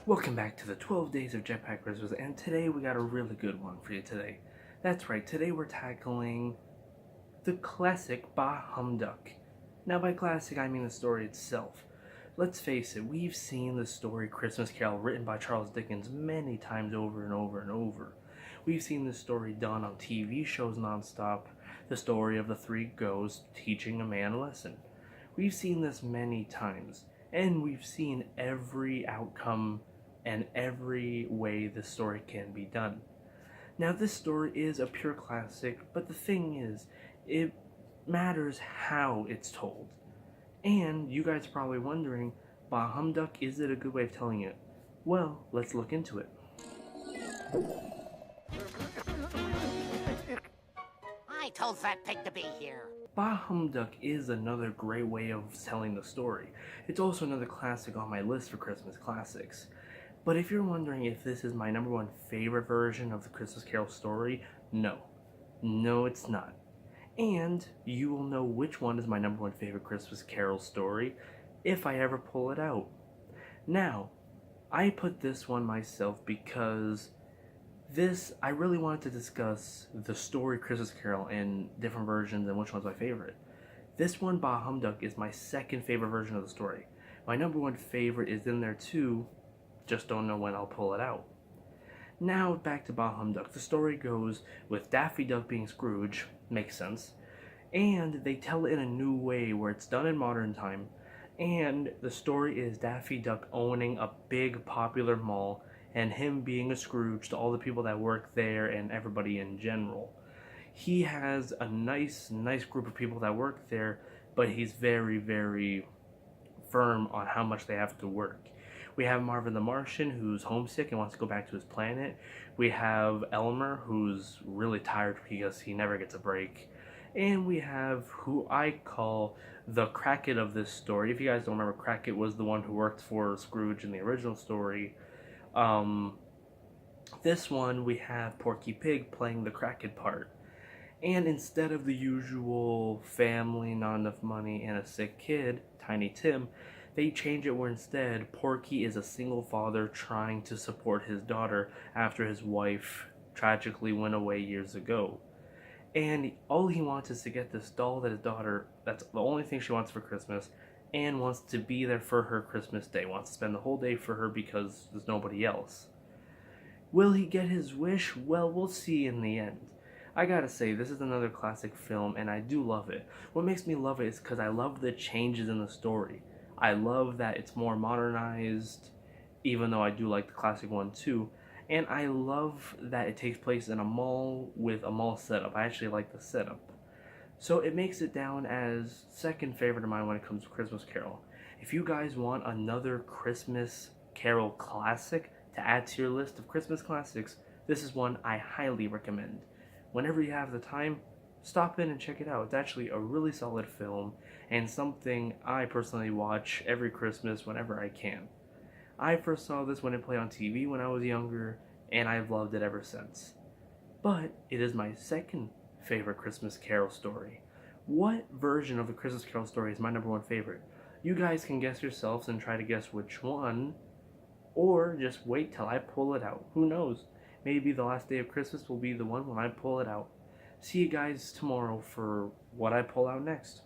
Welcome back to the 12 Days of Jetpack Christmas, and today we got a really good one for you today. That's right, today we're tackling the classic Bah Humduck. Now by classic, I mean the story itself. Let's face it, we've seen the story Christmas Carol written by Charles Dickens many times over and over and over. We've seen this story done on TV shows nonstop, the story of the three ghosts teaching a man a lesson. We've seen this many times, and we've seen every outcome and every way this story can be done. Now this story is a pure classic, but the thing is, it matters how it's told. And you guys are probably wondering, Bah Humduck, is it a good way of telling it? Well, let's look into it. I told Fat Pig to be here. Bah Humduck is another great way of telling the story. It's also another classic on my list for Christmas classics. But if you're wondering if this is my number one favorite version of the Christmas Carol story, no. No, it's not. And you will know which one is my number one favorite Christmas Carol story if I ever pull it out. Now, I put this one myself because I really wanted to discuss the story Christmas Carol in different versions and which one's my favorite. This one, Bah Humduck, is my second favorite version of the story. My number one favorite is in there too, just don't know when I'll pull it out. Now back to Bah Humduck. The story goes with Daffy Duck being Scrooge, makes sense, and they tell it in a new way where it's done in modern time, and the story is Daffy Duck owning a big popular mall and him being a Scrooge to all the people that work there and everybody in general. He has a nice group of people that work there, but he's very, very firm on how much they have to work. We have Marvin the Martian, who's homesick and wants to go back to his planet. We have Elmer, who's really tired because he never gets a break. And we have who I call the Crackit of this story. If you guys don't remember, Crackit was the one who worked for Scrooge in the original story. This one, we have Porky Pig playing the Crackit part. And instead of the usual family, not enough money, and a sick kid, Tiny Tim, they change it where instead Porky is a single father trying to support his daughter after his wife tragically went away years ago. And all he wants is to get this doll that his daughter, that's the only thing she wants for Christmas, and wants to be there for her Christmas day, wants to spend the whole day for her because there's nobody else. Will he get his wish? Well, we'll see in the end. I gotta say, this is another classic film, and I do love it. What makes me love it is because I love the changes in the story. I love that it's more modernized, even though I do like the classic one too. And I love that it takes place in a mall with a mall setup. I actually like the setup. So it makes it down as second favorite of mine when it comes to Christmas Carol. If you guys want another Christmas Carol classic to add to your list of Christmas classics, this is one I highly recommend. Whenever you have the time, stop in and check it out. It's actually a really solid film and something I personally watch every Christmas whenever I can. I first saw this when it played on TV when I was younger, and I've loved it ever since. But it is my second favorite Christmas Carol story. What version of the Christmas Carol story is my number one favorite? You guys can guess yourselves and try to guess which one, or just wait till I pull it out. Who knows? Maybe the last day of Christmas will be the one when I pull it out. See you guys tomorrow for what I pull out next.